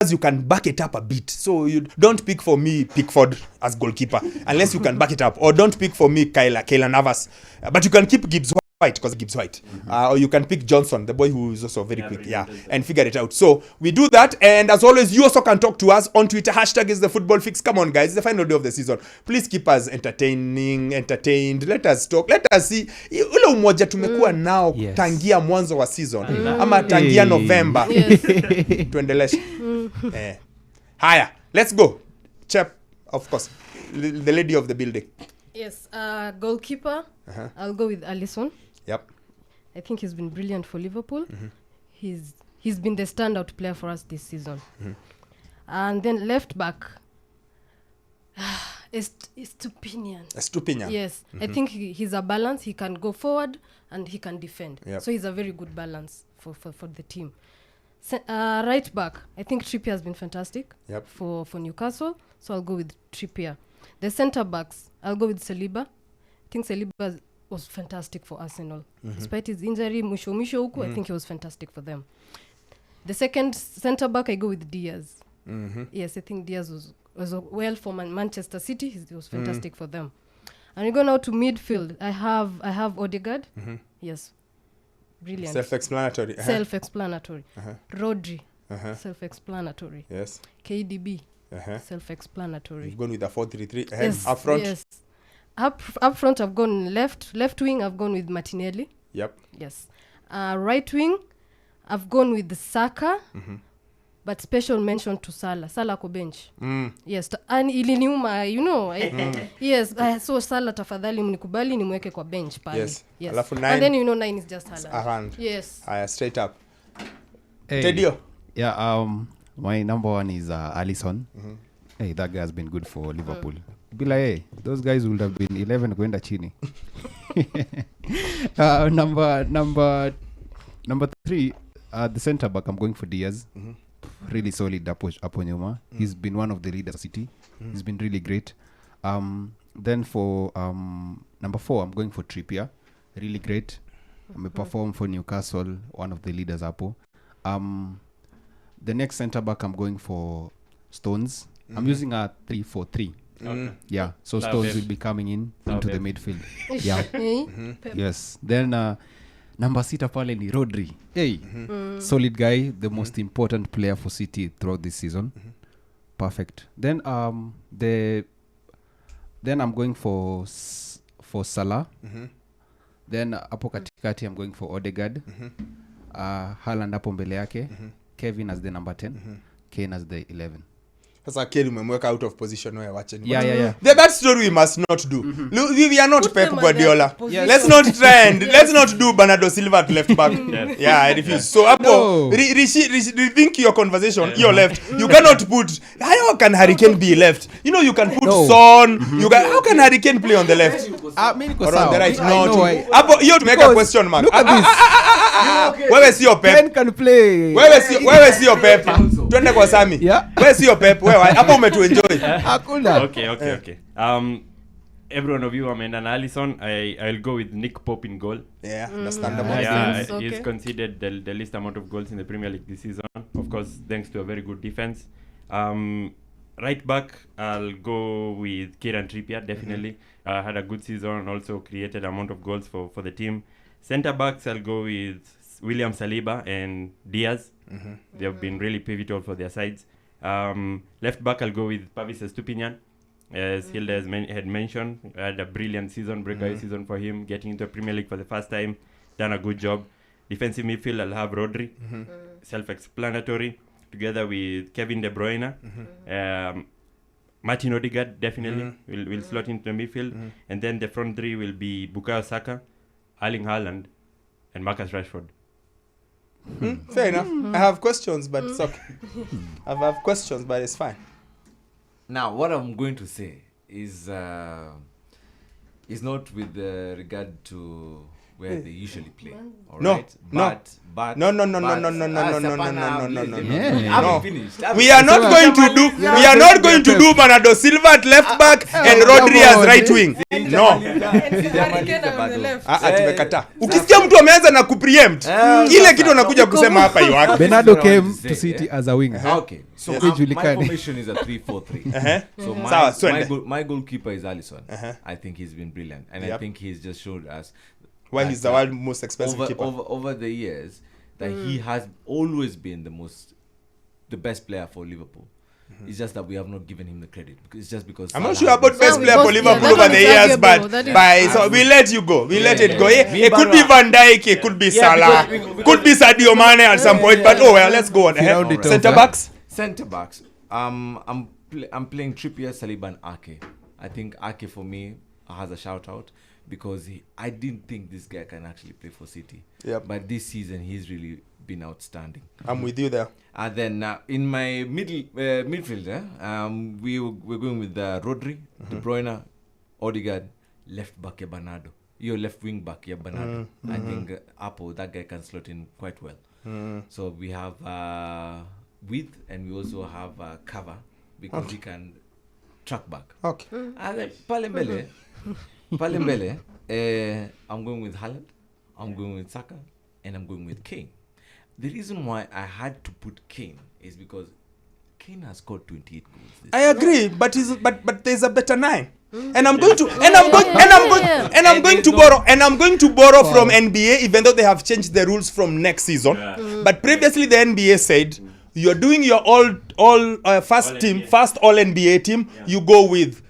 you can back it up a bit. So you don't pick for me Pickford as goalkeeper unless you can back it up, or don't pick for me Kayla Navas, but you can keep Gibbs White because Gibbs White, or you can pick Johnson, the boy who is also very quick, and figure it out. So we do that, and as always, you also can talk to us on Twitter. Hashtag is the football fix. Come on, guys, it's the final day of the season. Please keep us entertained. Let us talk. Let us see ule umoja tumekuwa nao tangia mwanzo wa season ama tangia November. Tuendeleshe. Haya, let's go. Chep, of course, the lady of the building. Yes, goalkeeper. I'll go with Allison. Yep. I think he's been brilliant for Liverpool. He's been the standout player for us this season. And then left back, Estupinian. Yes, I think he's a balance. He can go forward and he can defend. Yep. So he's a very good balance for the team. Right back, I think Trippier has been fantastic for Newcastle. So I'll go with Trippier. The centre backs, I'll go with Saliba. I think Saliba was fantastic for Arsenal. Despite his injury, mwisho huku, I think he was fantastic for them. The second centre back, I go with Diaz. Yes, I think Diaz was well for Manchester City. He was fantastic for them. And we go now to midfield. I have Ødegaard. Yes, brilliant. Self-explanatory. Rodri. Self-explanatory. Yes. KDB. Self-explanatory. You've gone with a 4-3-3. Yes, Up front. Yes. Up front, I've gone left wing. I've gone with Martinelli. Yep. Yes. Right wing, I've gone with the Saka. But special mention to Salah ko bench. Yes, and iliniuma, yes, I saw Salah tafadhali mnikubali nimweke kwa bench pale. Yes. Alafu 9. And then 9 is just Haaland. Yes. Straight up. Hey. Tedio. Yeah, my number one is Allison. Hey, that guy has been good for Liverpool. Be like, hey, those guys would have been 11 kwenda chini. Number 3, the centre back, I'm going for Diaz. Really solid hapo nyuma. He's been one of the leaders of City. He's been really great. Then for number 4, I'm going for Trippier. Really great. Performed for Newcastle, one of the leaders hapo. The next centre back, I'm going for Stones. I'm using a 3-4-3. Okay. Yeah, so Stones will be coming into the midfield. Yeah. Yes. Then number 6 pale ni Rodri. Hey, solid guy, the most important player for City throughout this season. Perfect. Then I'm going for Salah. Then hapo katikati I'm going for Ødegaard. Haaland hapo mbele yake. Kevin as the number 10. Kane as the 11. Sasa Kane umemweka out of position where watching. Yeah. That story we must not do. We are not Pep Guardiola. Let's not trend. Let's not do Bernardo Silva at left back. Yeah, I refuse. So hapo rethink your conversation. Your left. You cannot put. How can Harry Kane be left? You can put Son. How can Harry Kane play on the left? Or on the right? No. Hapo hiyo tumeka question mark. Look at this. Wewe sio Pep. Ken can play. Wewe sio Pep. Twende kwa Sammy. Wewe sio Pep. Hapo umetuenjoy. Hakuna. Okay. Every one of you ameenda na Allison. I'll go with Nick Pope in goal. Yeah, understandable. He's conceded the least amount of goals in the Premier League this season. Of course, thanks to a very good defense. Right back, I'll go with Kieran Trippier, definitely. Had a good season, also created amount of goals for the team. Centre backs, I'll go with William Saliba and Diaz. They have been really pivotal for their sides. Left back, I'll go with Pavis Estupinian. As Hilda had mentioned, had a brilliant season, breakaway season for him, getting into the Premier League for the first time. Done a good job. Defensive midfield, I'll have Rodri. Self-explanatory. Together with Kevin De Bruyne. Martin Ødegaard, definitely, will slot into the midfield. And then the front three will be Bukayo Saka, Erling Haaland, and Marcus Rashford. Fair enough. I have questions, but it's okay. I have questions, but it's fine. Now, what I'm going to say is not with regard to where they usually play. All No, right? no. But No. No. Finished. We are not going to do. We are not going to do Bernardo Silva at left back and Rodri as right wing. No. Tumekataa. Ukisikia mtu ameanza na kupreempt, kile kitu anakuja kusema hapa iwako. Bernardo came to City as a winger. Okay, so my formation is a 3-4-3. So my goalkeeper is Allison. I think he's been brilliant, and I think he's just showed us why he's the world's most expensive keeper. Over the years, that he has always been the best player for Liverpool. It's just that we have not given him the credit. It's just because I'm not sure about best player for Liverpool over the years, but so we let you go. We let it go. It could be Van Dijk, it could be Salah, could be Sadio Mane at some point. But let's go on. Centre backs. Centre backs. I'm playing Trippier, Saliba, and Ake. I think Ake for me has a shout out because I didn't think this guy can actually play for City. Yep. But this season he's really been outstanding. I'm with you there. And then in my midfielder, we're going with Rodri, De Bruyne, Ødegaard, left back Bernardo. Your left wing back Bernardo. I think that guy can slot in quite well. So we have width and we also have cover because he can track back. Okay. And then Palembele, I'm going with Haaland, I'm going with Saka, and I'm going with Kane. The reason why I had to put Kane is because Kane has scored 28 goals. I agree, but there's a better 9. And I'm going to borrow from NBA, even though they have changed the rules from next season. But previously the NBA said you're doing your first all NBA team. You go with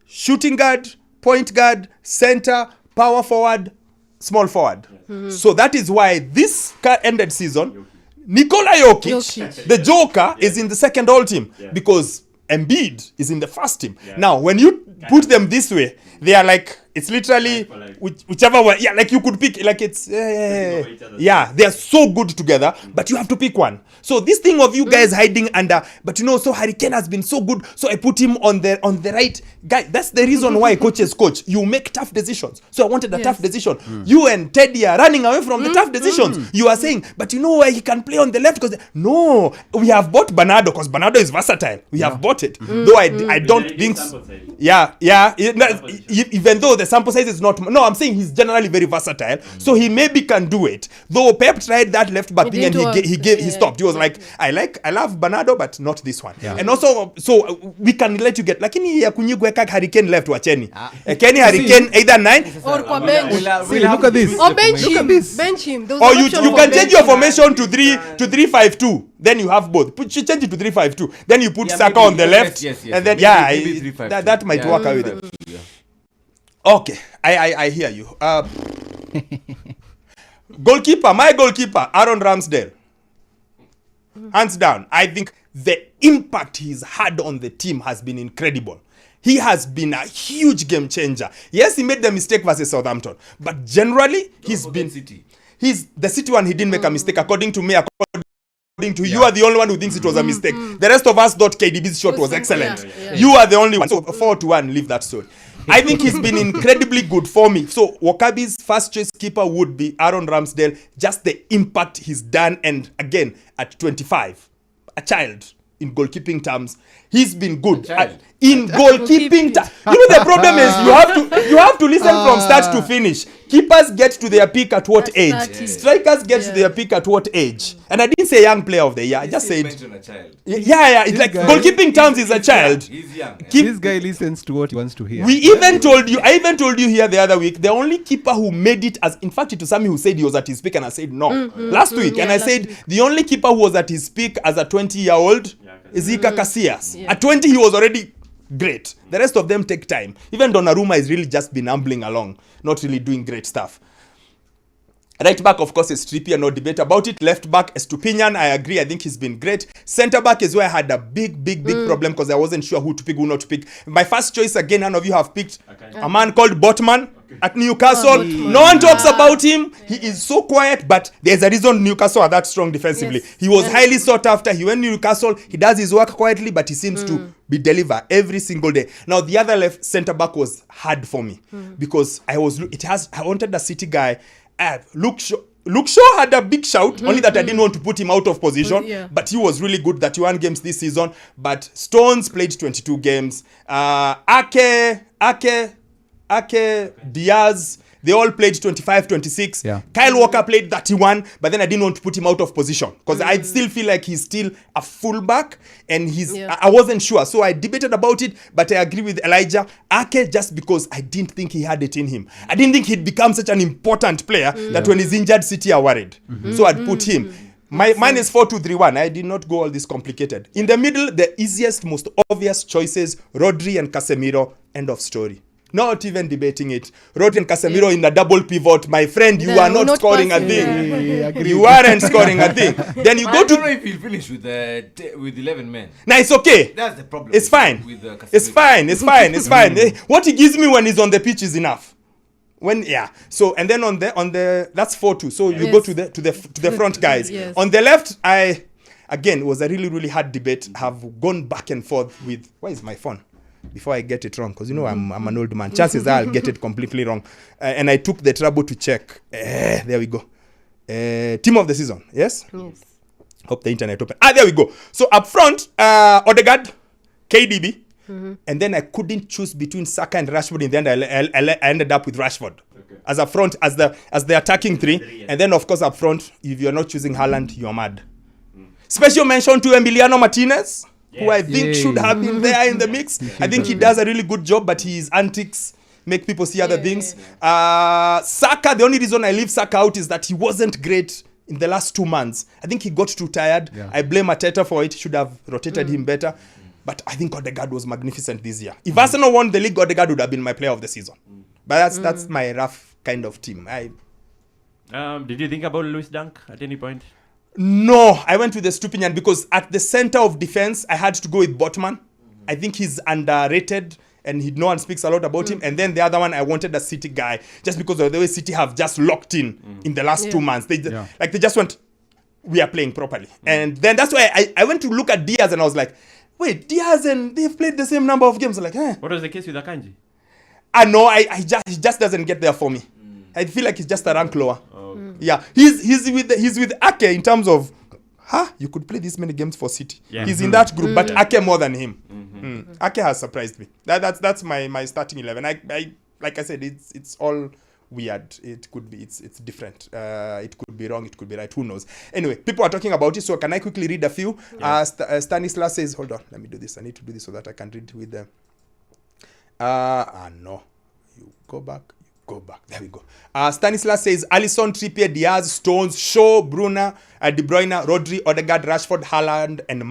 shooting guard, point guard, center, power forward, small forward. So that is why this ended season, Nikola Jokic, the Joker, is in the second all team because Embiid is in the first team. Now, when you put them this way, they are like, it's literally whichever one. Yeah, like you could pick, like it's, yeah, they are so good together, but you have to pick one. So this thing of you guys hiding under, but so Harry Kane has been so good, so I put him on the right guy. That's the reason why coaches coach. You make tough decisions. So I wanted a tough decision. You and Teddy are running away from the tough decisions. You are saying, but why he can play on the left? Because no, we have bought Bernardo because Bernardo is versatile. We have bought it. Though I don't think. Yeah. Even though the sample size is not. No, I'm saying he's generally very versatile. So he maybe can do it. Though Pep tried that left back thing and he stopped. He was like, I love Bernardo, but not this one. And also, so we can let you get. Lakini ya kunyigweka Harry Kane left wacheni. Kenny Harry Kane either 9 or kwa bench. Look at this. Or bench him. Bench him. Or you can change your formation to 3-5-2. Then you have both. Change it to 3-5-2. Then you put Saka on the left. And then that might work out with it. Okay, I hear you. Goalkeeper, my goalkeeper, Aaron Ramsdale. Hands down. I think the impact he's had on the team has been incredible. He has been a huge game changer. Yes, he made the mistake versus Southampton, but generally he's been City. He's the City one. He didn't make a mistake, according to me. According to you, are the only one who thinks it was a mistake. The rest of us thought KDB's shot was excellent. You are the only one. So 4-1, leave that story. I think he's been incredibly good for me. So Wokabi's first choice keeper would be Aaron Ramsdale. Just the impact he's done, and again at 25, a child in goalkeeping terms, he's been good in goalkeeping terms. The problem is you have to listen from start to finish. Keepers get to their peak at what age? Strikers get to their peak at what age? And I didn't say young player of the year. I just said a child. It's like goalkeeping terms is a child. He's young. This guy listens to what he wants to hear. I even told you here the other week, the only keeper who made it as, in fact, it was Sammy who said he was at his peak, and I said no. Last week, and I said the only keeper who was at his peak as a 20-year-old is Iker Casillas. At 20, he was already great. The rest of them take time. Even Donnarumma has really just been ambling along, not really doing great stuff. Right back, of course, is Trippier, no debate about it. Left back, Estupinian, I agree. I think he's been great. Centre back is where I had a big problem because I wasn't sure who to pick, who not to pick. My first choice, again, none of you have picked a man called Botman at Newcastle. No one talks about him. He is so quiet, but there's a reason Newcastle are that strong defensively. He was highly sought after. He went to Newcastle. He does his work quietly, but he seems to be deliver every single day. Now, the other left centre back was hard for me because I wanted a City guy. Luke Shaw had a big shout, only that I didn't want to put him out of position. Yeah. But he was really good, 31 games this season. But Stones played 22 games. Ake, Diaz, they all played 25, 26. Yeah. Kyle Walker played 31, but then I didn't want to put him out of position because I still feel like he's still a fullback and I wasn't sure. So I debated about it, but I agree with Elijah. Ake, just because I didn't think he had it in him. I didn't think he'd become such an important player that when he's injured, City are worried. So I'd put him. Mine is 4-2-3-1. I did not go all this complicated. In the middle, the easiest, most obvious choices, Rodri and Casemiro, end of story. Not even debating it. Rodri and Casemiro in a double pivot. My friend, you are not scoring a thing. You aren't scoring a thing. Then you I go don't know to... if he'll finish with 11 men. Nah, it's okay. That's the problem. It's fine. With It's fine. It's fine. It's fine. What he gives me when he's on the pitch is enough. So and then on the that's 4-2. So you go to the front guys. Yes. On the left, it was a really, really hard debate. Have gone back and forth with where is my phone? Before I get it wrong, because I'm an old man. Chances are I'll get it completely wrong. And I took the trouble to check. There we go. Team of the season. Yes? Yes. Hope the internet open. There we go. So up front, Ødegaard, KDB. And then I couldn't choose between Saka and Rashford. In the end, I ended up with Rashford as a front, as the attacking three. And then, of course, up front, if you're not choosing Haaland, you're mad. Special mention to Emiliano Martinez, who I think should have been there in the mix. I think he does a really good job, but his antics make people see other things. Saka, the only reason I leave Saka out is that he wasn't great in the last 2 months. I think he got too tired. Yeah. I blame Arteta for it. Should have rotated him better. But I think Ødegaard was magnificent this year. If Arsenal won the league, Ødegaard would have been my player of the season. But that's my rough kind of team. Did you think about Lewis Dunk at any point? No, I went with the Stupinian because at the center of defense, I had to go with Botman. I think he's underrated and no one speaks a lot about him. And then the other one, I wanted a City guy just because of the way City have just locked in the last 2 months. They just went, we are playing properly. And then that's why I went to look at Diaz and I was like, wait, Diaz and they've played the same number of games. I'm like, What was the case with Akanji? No, he just doesn't get there for me. I feel like he's just a rank lower. Yeah, he's with Ake in terms of, you could play this many games for City. Yeah. He's in that group, but Ake more than him. Ake has surprised me. That's my starting 11. I like I said, it's all weird. It could be it's different. It could be wrong. It could be right. Who knows? Anyway, people are talking about it. So can I quickly read a few? Stanislas says, hold on, let me do this. I need to do this so that I can read with them. No, you go back. There we go. Stanislas says Allison, Trippier, Diaz, Stones, Shaw, Bruna, De Bruyne, Rodri, Ødegaard, Rashford, Haaland, and